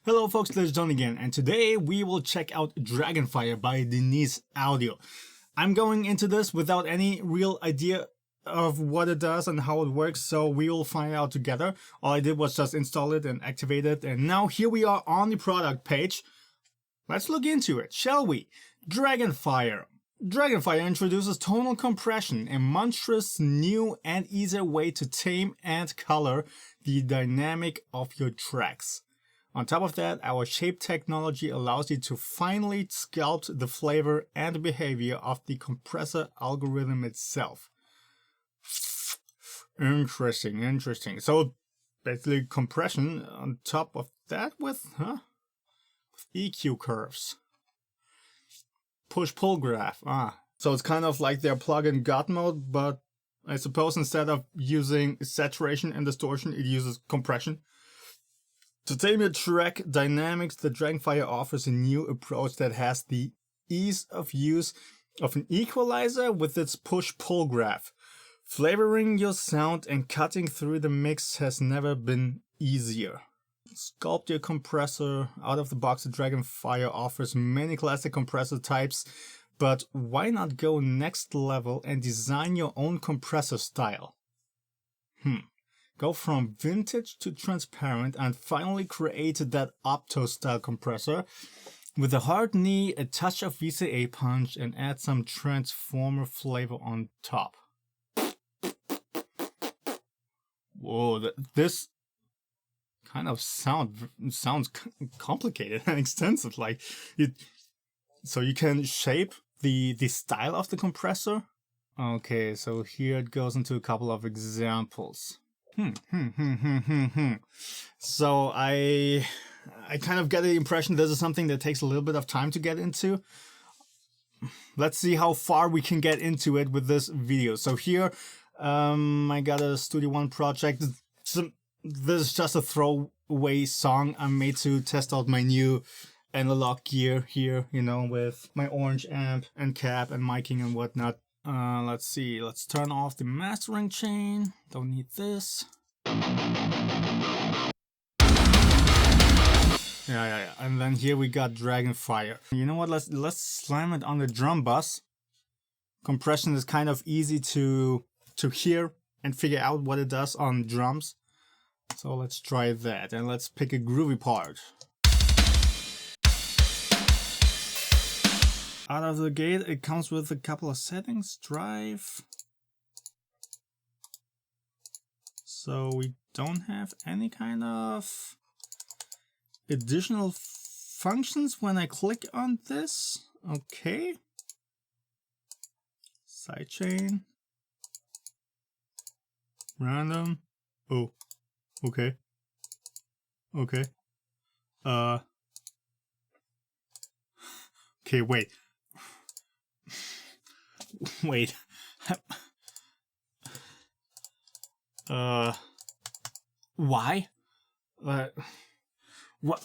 Hello folks, this is John again, and today we will check out Dragonfire by Denise Audio. I'm going into this without any real idea of what it does and how it works, so we will find out together. All I did was just install it and activate it, and now here we are on the product page. Let's look into it, shall we? Dragonfire. Dragonfire introduces tonal compression, a monstrous new and easier way to tame and color the dynamic of your tracks. On top of that, our shape technology allows you to finely sculpt the flavor and behavior of the compressor algorithm itself. Interesting. So basically compression on top of that with EQ curves. Push-pull graph. So it's kind of like their plugin God mode, but I suppose instead of using saturation and distortion, it uses compression. To tame your track dynamics, the Dragonfire offers a new approach that has the ease of use of an equalizer with its push-pull graph. Flavoring your sound and cutting through the mix has never been easier. Sculpt your compressor. Out of the box, the Dragonfire offers many classic compressor types, but why not go next level and design your own compressor style? Go from vintage to transparent and finally create that Opto style compressor with a hard knee, a touch of VCA punch, and add some transformer flavor on top. Whoa, this kind of sounds complicated and extensive. Like so you can shape the style of the compressor. Okay, so here it goes into a couple of examples. So I kind of get the impression this is something that takes a little bit of time to get into. Let's see how far we can get into it with this video. So here I got a Studio One project. This is just a throwaway song I made to test out my new analog gear here, you know, with my orange amp and cab and miking and whatnot. Let's see, let's turn off the mastering chain. Don't need this. Yeah. And then here we got Dragonfire. You know what, let's slam it on the drum bus. Compression is kind of easy to hear and figure out what it does on drums. So let's try that and let's pick a groovy part. Out of the gate, it comes with a couple of settings. Drive. So we don't have any kind of additional functions when I click on this. Okay. Sidechain. Random. Oh. Okay. Okay, wait. Wait. Why? What?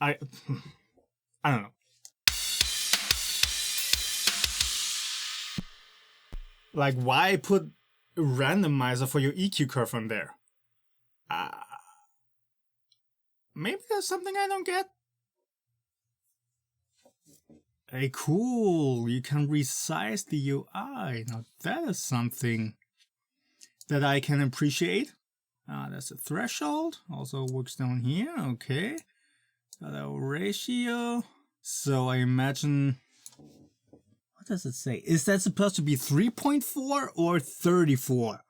I don't know. Like, why put a randomizer for your EQ curve on there? Maybe there's something I don't get. Hey, cool, you can resize the UI. Now that is something that I can appreciate. That's a threshold, also works down here, okay. Got a ratio. So I imagine, what does it say? Is that supposed to be 3.4 or 34?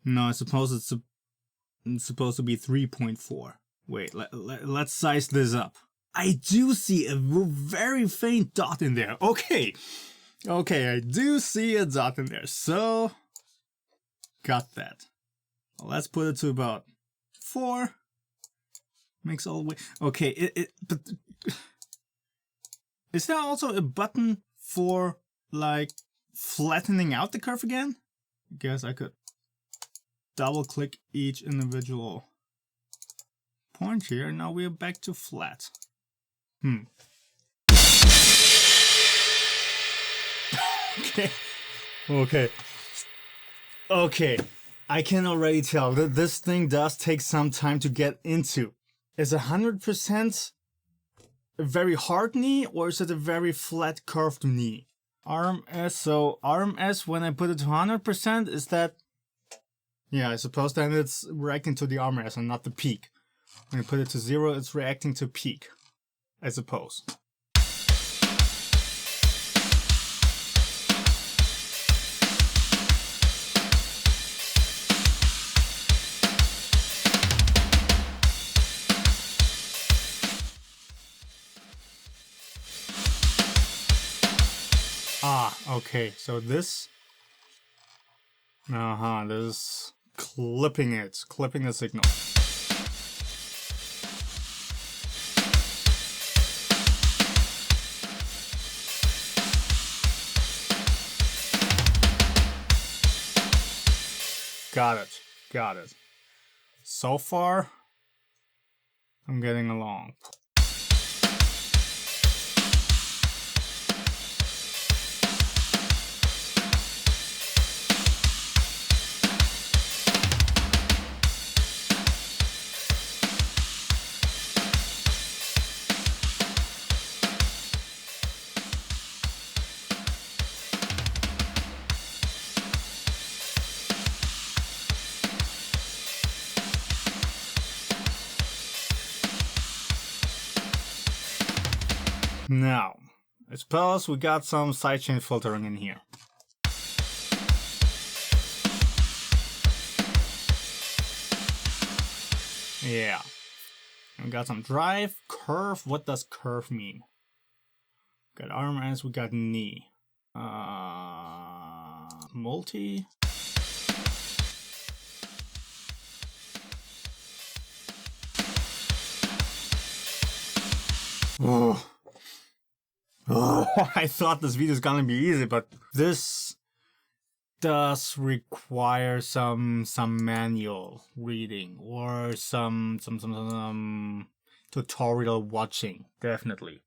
No, I suppose it's supposed to be 3.4. Wait, let's size this up. I do see a very faint dot in there. Okay, I do see a dot in there. So, got that. Well, let's put it to about 4. Mix all the way. Okay, but is there also a button for like flattening out the curve again? I guess I could double click each individual point here. Now we're back to flat. Okay. I can already tell that this thing does take some time to get into. Is 100% a very hard knee, or is it a very flat curved knee? RMS, so RMS, when I put it to 100%, is that... Yeah, I suppose then it's reacting to the RMS and not the peak. When you put it to 0, it's reacting to peak, I suppose. Ah, okay, so this... this is clipping the signal. Got it. So far, I'm getting along. Now, I suppose we got some sidechain filtering in here. Yeah. We got some drive, curve. What does curve mean? Got RMS, we got knee. Multi. Oh, I thought this video is gonna be easy, but this does require some manual reading or some tutorial watching, definitely.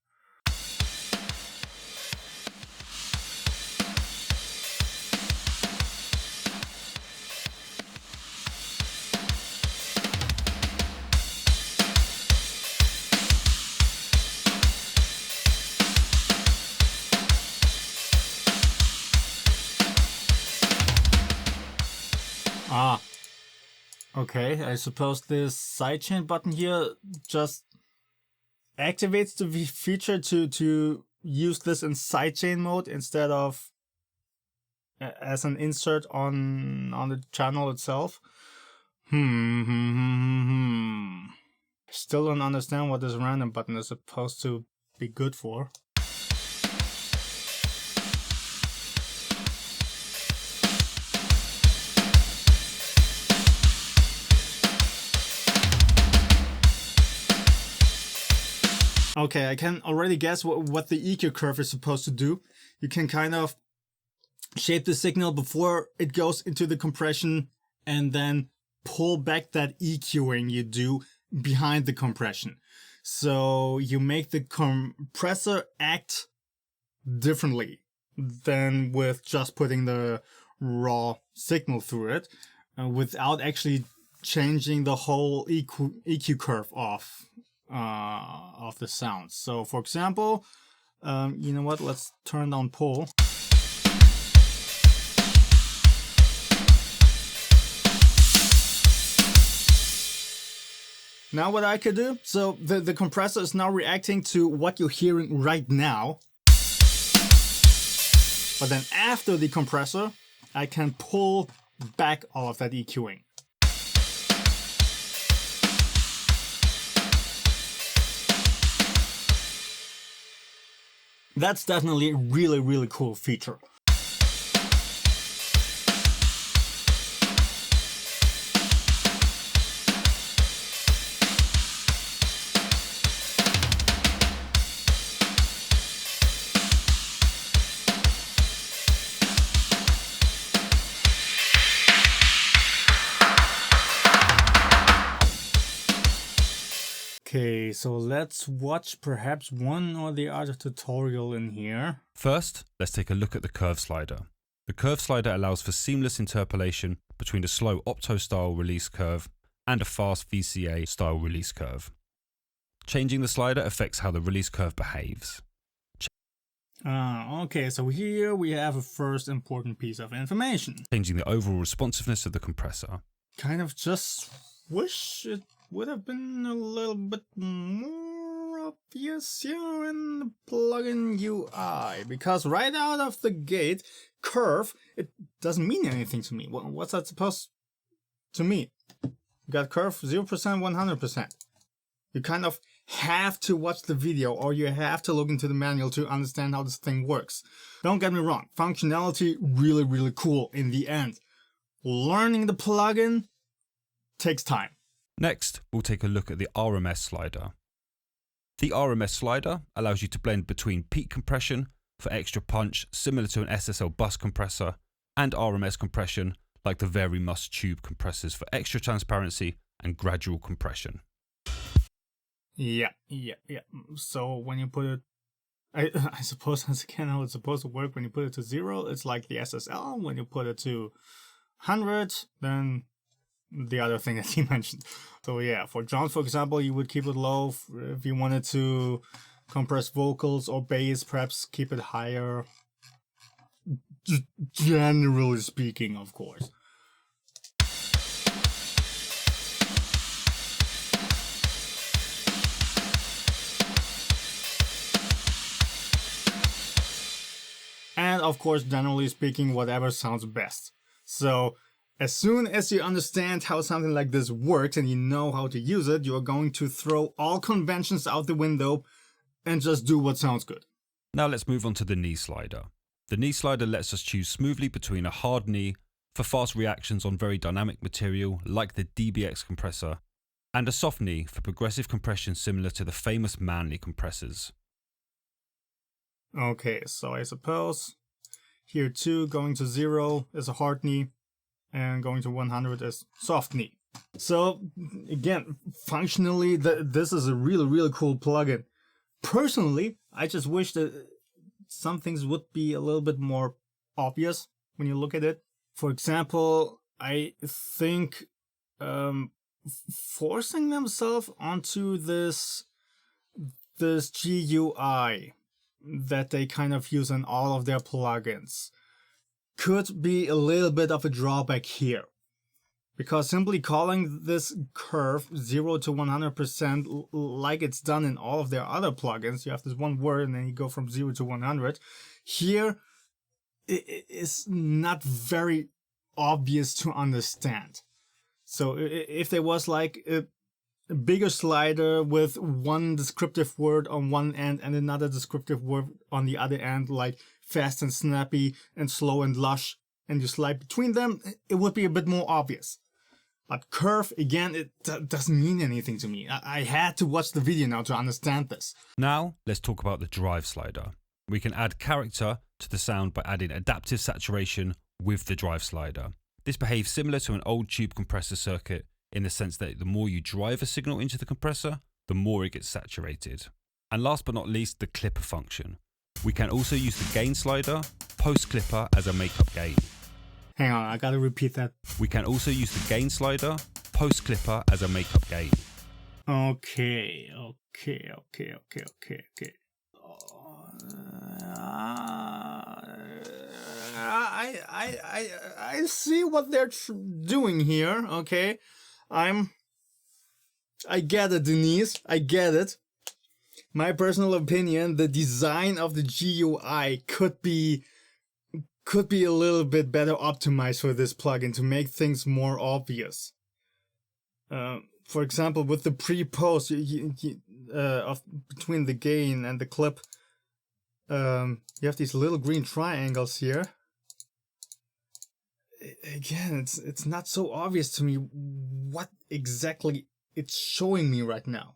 Ah, okay, I suppose this sidechain button here just activates the feature to use this in sidechain mode instead of as an insert on the channel itself. Still don't understand what this random button is supposed to be good for. Okay, I can already guess what the EQ curve is supposed to do. You can kind of shape the signal before it goes into the compression and then pull back that EQing you do behind the compression. So you make the compressor act differently than with just putting the raw signal through it without actually changing the whole EQ curve of the sounds. So for example, you know what, let's turn down pull. Now what I could do, so the compressor is now reacting to what you're hearing right now, but then after the compressor I can pull back all of that EQing. That's definitely a really, really cool feature. Okay, so let's watch perhaps one or the other tutorial in here. First, let's take a look at the curve slider. The curve slider allows for seamless interpolation between a slow opto-style release curve and a fast VCA-style release curve. Changing the slider affects how the release curve behaves. Okay, so here we have a first important piece of information. Changing the overall responsiveness of the compressor. Kind of just wish it would have been a little bit more obvious here in the plugin UI, because right out of the gate, curve, it doesn't mean anything to me. What's that supposed to mean? You got curve 0%, 100%. You kind of have to watch the video or you have to look into the manual to understand how this thing works. Don't get me wrong, functionality really, really cool in the end. Learning the plugin takes time. Next, we'll take a look at the RMS slider. The RMS slider allows you to blend between peak compression for extra punch similar to an SSL bus compressor and RMS compression like the Rms tube compressors for extra transparency and gradual compression. Yeah. So when you put it, I suppose that's again how it's supposed to work. When you put it to 0, it's like the SSL. When you put it to 100, then the other thing that he mentioned. So yeah, for drums, for example, you would keep it low. If you wanted to compress vocals or bass, perhaps keep it higher. Generally speaking, of course. And of course, generally speaking, whatever sounds best. So as soon as you understand how something like this works and you know how to use it, you're going to throw all conventions out the window and just do what sounds good. Now let's move on to the knee slider. The knee slider lets us choose smoothly between a hard knee for fast reactions on very dynamic material like the DBX compressor and a soft knee for progressive compression similar to the famous Manley compressors. Okay, so I suppose here too, going to 0 is a hard knee and going to 100 is soft knee. So again, functionally, this is a really, really cool plugin. Personally, I just wish that some things would be a little bit more obvious when you look at it. For example, I think forcing themselves onto this GUI that they kind of use in all of their plugins could be a little bit of a drawback here. Because simply calling this curve 0 to 100% like it's done in all of their other plugins, you have this one word and then you go from 0 to 100. Here, it is not very obvious to understand. So if there was like a bigger slider with one descriptive word on one end and another descriptive word on the other end, like fast and snappy and slow and lush, and you slide between them, it would be a bit more obvious. But curve, again, it doesn't mean anything to me. I had to watch the video now to understand this. Now, let's talk about the drive slider. We can add character to the sound by adding adaptive saturation with the drive slider. This behaves similar to an old tube compressor circuit in the sense that the more you drive a signal into the compressor, the more it gets saturated. And last but not least, the clipper function. We can also use the gain slider, post clipper as a makeup gain. Hang on, I gotta repeat that. We can also use the gain slider, post clipper as a makeup gain. Okay. I see what they're doing here. Okay, I get it, Denise. I get it. My personal opinion: the design of the GUI could be a little bit better optimized for this plugin to make things more obvious. For example, with the pre-post between the gain and the clip, you have these little green triangles here. Again, it's not so obvious to me what exactly it's showing me right now.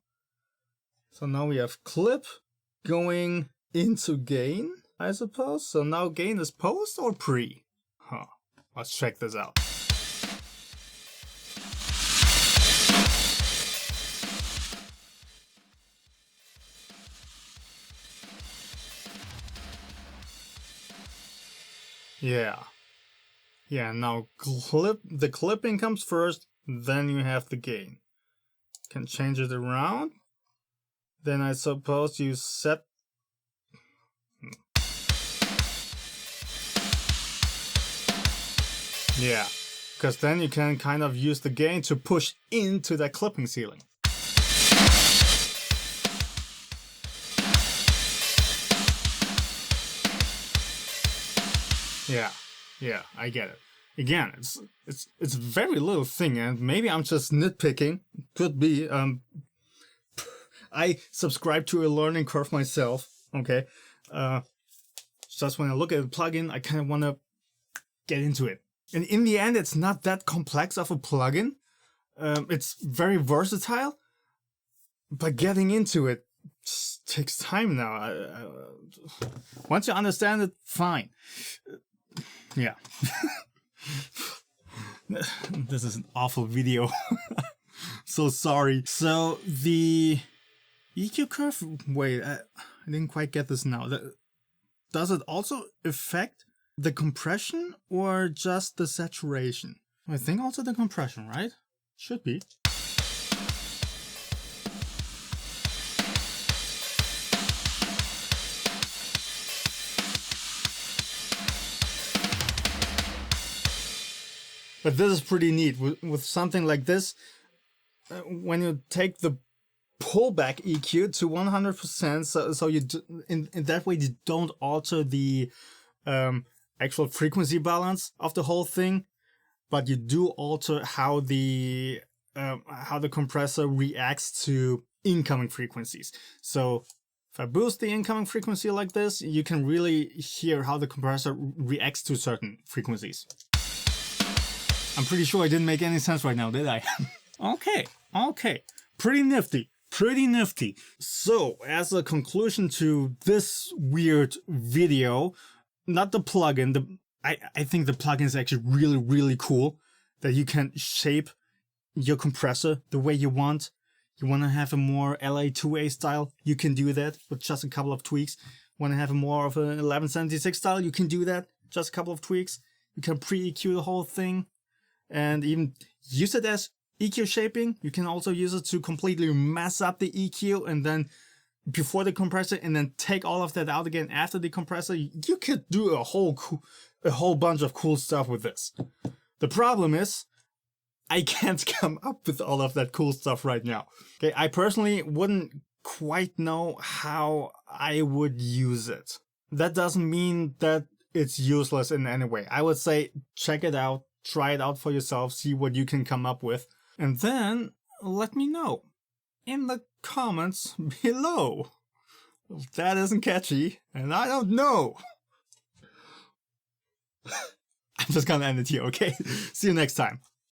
So now we have clip going into gain, I suppose. So now gain is post or pre? Huh. Let's check this out. Yeah, now the clipping comes first, then you have the gain. Can change it around. Then I suppose you set... Yeah, because then you can kind of use the gain to push into that clipping ceiling. Yeah, I get it. Again, it's very little thing, and maybe I'm just nitpicking. Could be. I subscribe to a learning curve myself. Okay, just when I look at a plugin, I kind of want to get into it. And in the end, it's not that complex of a plugin. It's very versatile, but getting into it just takes time now. Once you understand it, fine. Yeah. This is an awful video. So sorry. So the EQ curve, wait, I didn't quite get this now. Does it also affect the compression or just the saturation? I think also the compression, right? Should be. But this is pretty neat. With something like this, when you take the pullback EQ to 100%, so you in that way you don't alter the actual frequency balance of the whole thing, but you do alter how the compressor reacts to incoming frequencies. So if I boost the incoming frequency like this, you can really hear how the compressor reacts to certain frequencies. I'm pretty sure I didn't make any sense right now, did I? Okay. Pretty nifty. So, as a conclusion to this weird video, not the plugin, I think the plugin is actually really, really cool that you can shape your compressor the way you want. You want to have a more LA2A style, you can do that with just a couple of tweaks. Want to have a more of an 1176 style, you can do that, just a couple of tweaks. You can pre-EQ the whole thing. And even use it as EQ shaping. You can also use it to completely mess up the EQ and then before the compressor, and then take all of that out again after the compressor. You could do a whole bunch of cool stuff with this. The problem is, I can't come up with all of that cool stuff right now. Okay, I personally wouldn't quite know how I would use it. That doesn't mean that it's useless in any way. I would say check it out. Try it out for yourself, see what you can come up with, and then let me know in the comments below. That isn't catchy, and I don't know. I'm just gonna end it here, okay? See you next time.